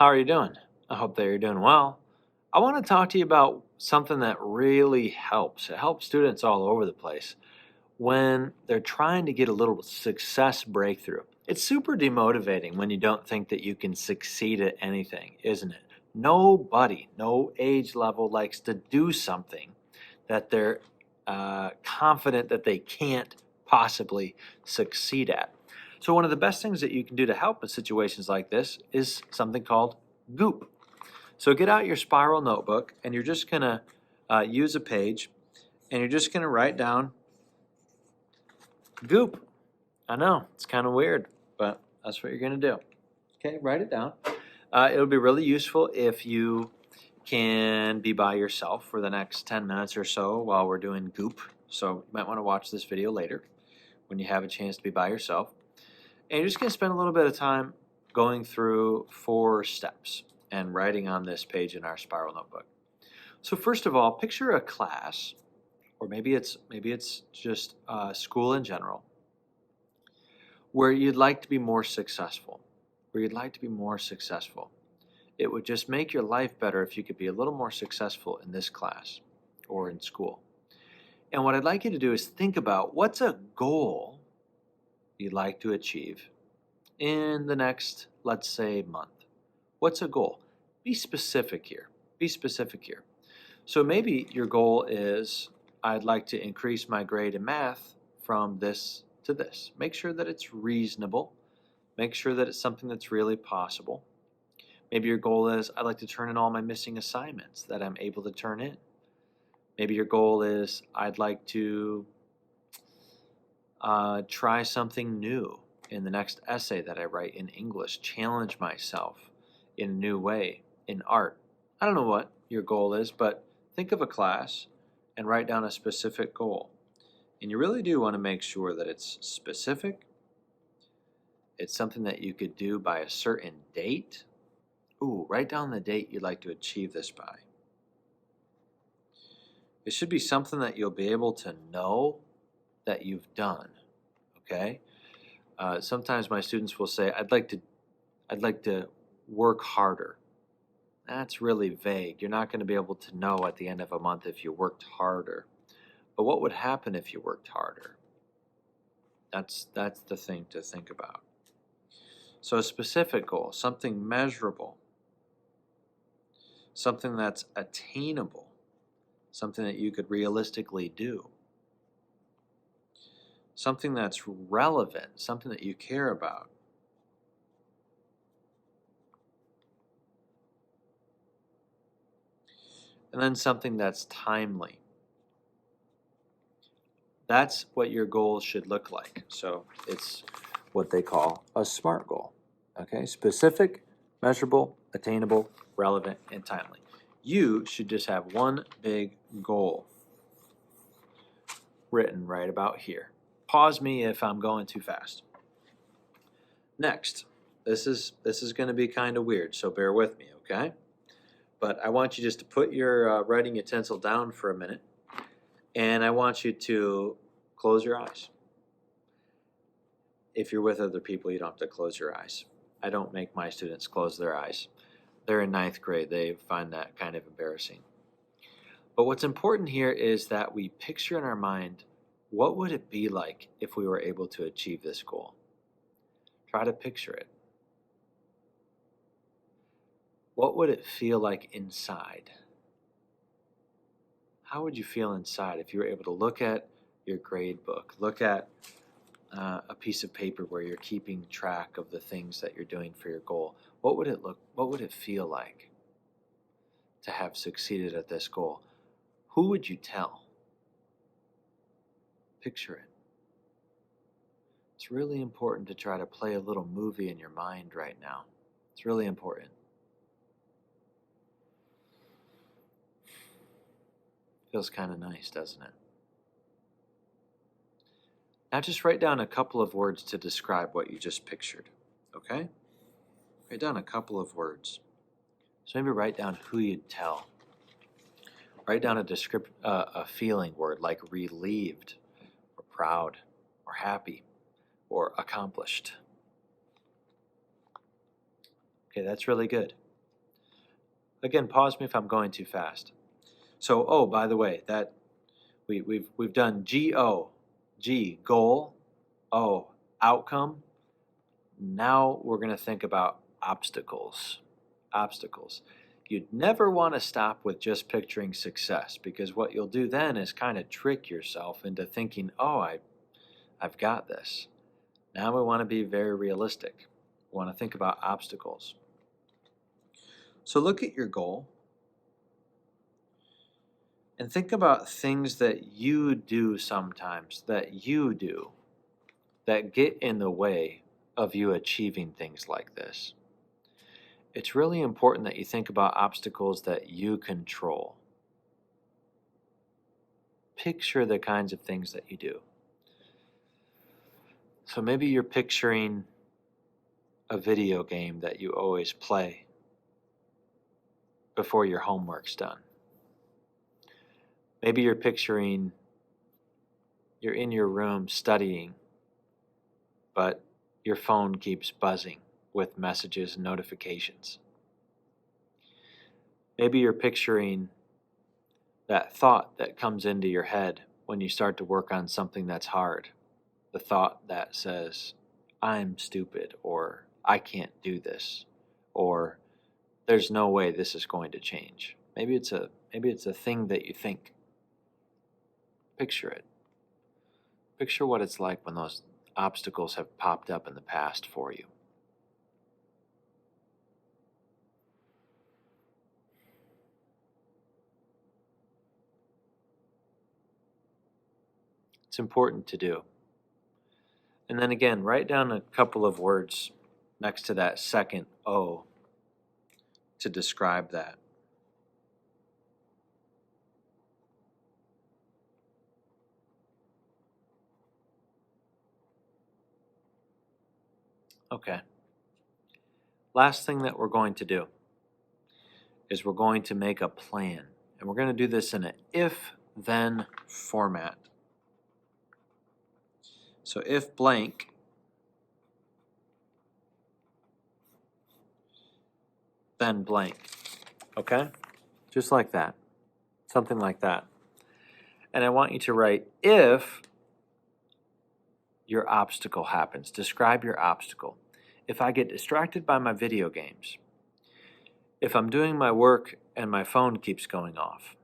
How are you doing? I hope that you're doing well. I want to talk to you about something that really helps. It helps students all over the place when they're trying to get a little success breakthrough. It's super demotivating when you don't think that you can succeed at anything, isn't it? Nobody, no age level, likes to do something that they're confident that they can't possibly succeed at. So, one of the best things that you can do to help in situations like this is something called Goop. So, get out your spiral notebook and you're just going to use a page and you're just going to write down Goop. I know, it's kind of weird, but that's what you're going to do. Okay, write it down. It'll be really useful if you can be by yourself for the next 10 minutes or so while we're doing Goop. So you might want to watch this video later when you have a chance to be by yourself. And you're just going to spend a little bit of time going through 4 steps and writing on this page in our spiral notebook. So first of all, picture a class, or maybe it's just school in general, where you'd like to be more successful, It would just make your life better if you could be a little more successful in this class or in school. And what I'd like you to do is think about what's a goal you'd like to achieve in the next, let's say, month. What's a goal? Be specific here. So maybe your goal is, I'd like to increase my grade in math from this to this. Make sure that it's reasonable. Make sure that it's something that's really possible. Maybe your goal is, I'd like to turn in all my missing assignments that I'm able to turn in. Maybe your goal is, I'd like to try something new in the next essay that I write in English, challenge myself in a new way in art. I don't know what your goal is, but think of a class and write down a specific goal. And you really do want to make sure that it's specific. It's something that you could do by a certain date. Ooh, write down the date you'd like to achieve this by. It should be something that you'll be able to know that you've done, okay? Sometimes my students will say, I'd like to work harder. That's really vague. You're not going to be able to know at the end of a month if you worked harder. But what would happen if you worked harder? That's the thing to think about. So a specific goal, something measurable, something that's attainable, something that you could realistically do, something that's relevant, something that you care about. And then something that's timely. That's what your goal should look like. So it's what they call a SMART goal. Okay, specific, measurable, attainable, relevant, and timely. You should just have one big goal written right about here. Pause me if I'm going too fast. Next, this is going to be kind of weird, so bear with me, okay? But I want you just to put your writing utensil down for a minute, and I want you to close your eyes. If you're with other people, you don't have to close your eyes. I don't make my students close their eyes. They're in 9th grade. They find that kind of embarrassing. But what's important here is that we picture in our mind, what would it be like if we were able to achieve this goal? Try to picture it. What would it feel like inside? How would you feel inside if you were able to look at your grade book, look at a piece of paper where you're keeping track of the things that you're doing for your goal? What would it feel like to have succeeded at this goal? Who would you tell? Picture it. It's really important to try to play a little movie in your mind right now. It's really important. Feels kind of nice, doesn't it? Now just write down a couple of words to describe what you just pictured, okay? Write down a couple of words. So maybe write down who you'd tell. Write down a feeling word like relieved, or proud, or happy, or accomplished. Okay, that's really good. Again, pause me if I'm going too fast. So, oh, by the way, that we've done G-O, G, goal, O, outcome. Now we're going to think about obstacles. Obstacles. You'd never want to stop with just picturing success, because what you'll do then is kind of trick yourself into thinking, oh, I've got this. Now we want to be very realistic. We want to think about obstacles. So look at your goal and think about things that you do sometimes, that get in the way of you achieving things like this. It's really important that you think about obstacles that you control. Picture the kinds of things that you do. So maybe you're picturing a video game that you always play before your homework's done. Maybe you're picturing you're in your room studying, but your phone keeps buzzing with messages and notifications. Maybe you're picturing that thought that comes into your head when you start to work on something that's hard. The thought that says, I'm stupid, or I can't do this, or there's no way this is going to change. Maybe it's a thing that you think. Picture it. Picture what it's like when those obstacles have popped up in the past for you. It's important to do. And then again, write down a couple of words next to that second O to describe that. Okay. Last thing that we're going to do is we're going to make a plan. And we're going to do this in an if-then format. So if blank, then blank. Okay? Just like that. Something like that. And I want you to write if your obstacle happens. Describe your obstacle. If I get distracted by my video games, if I'm doing my work and my phone keeps going off,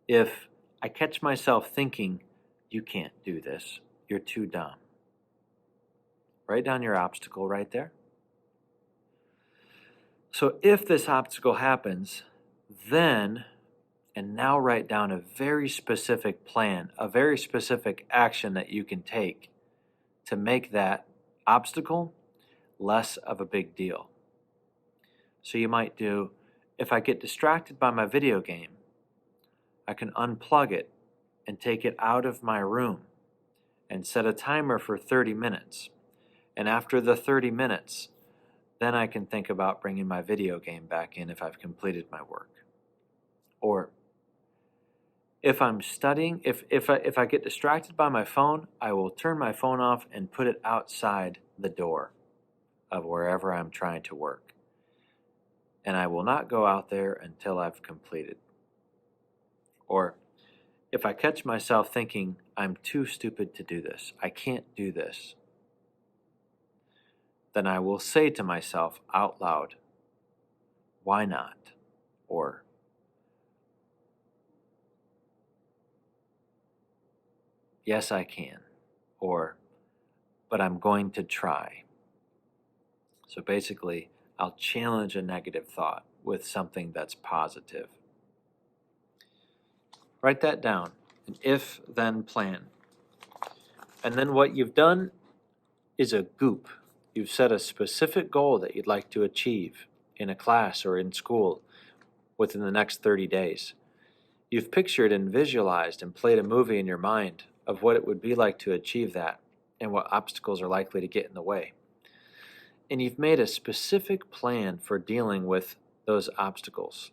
if I catch myself thinking, you can't do this, you're too dumb. Write down your obstacle right there. So if this obstacle happens, then, and now write down a very specific plan, a very specific action that you can take to make that obstacle less of a big deal. So you might do, if I get distracted by my video game, I can unplug it and take it out of my room and set a timer for 30 minutes. And after the 30 minutes, then I can think about bringing my video game back in if I've completed my work. Or if I'm studying, if I get distracted by my phone, I will turn my phone off and put it outside the door of wherever I'm trying to work. And I will not go out there until I've completed. Or if I catch myself thinking, I'm too stupid to do this, I can't do this, then I will say to myself out loud, why not? Or, yes, I can. Or, but I'm going to try. So basically, I'll challenge a negative thought with something that's positive. Write that down, an if-then plan. And then what you've done is a goop. You've set a specific goal that you'd like to achieve in a class or in school within the next 30 days. You've pictured and visualized and played a movie in your mind of what it would be like to achieve that and what obstacles are likely to get in the way. And you've made a specific plan for dealing with those obstacles.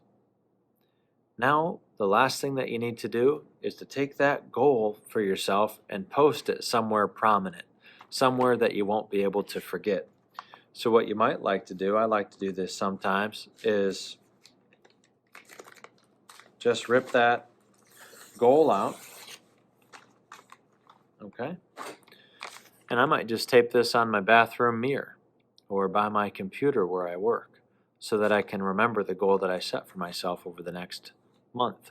Now, the last thing that you need to do is to take that goal for yourself and post it somewhere prominent, somewhere that you won't be able to forget. So what you might like to do, I like to do this sometimes, is just rip that goal out, okay? And I might just tape this on my bathroom mirror or by my computer where I work so that I can remember the goal that I set for myself over the next month.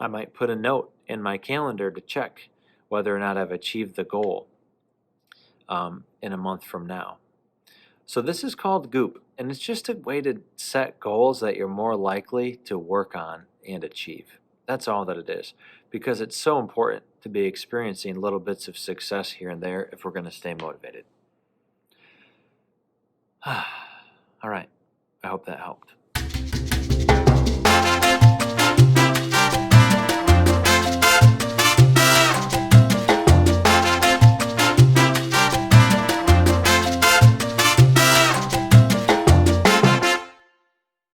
I might put a note in my calendar to check whether or not I've achieved the goal in a month from now. So this is called Goop, and it's just a way to set goals that you're more likely to work on and achieve. That's all that it is, because it's so important to be experiencing little bits of success here and there if we're going to stay motivated. All right, I hope that helped.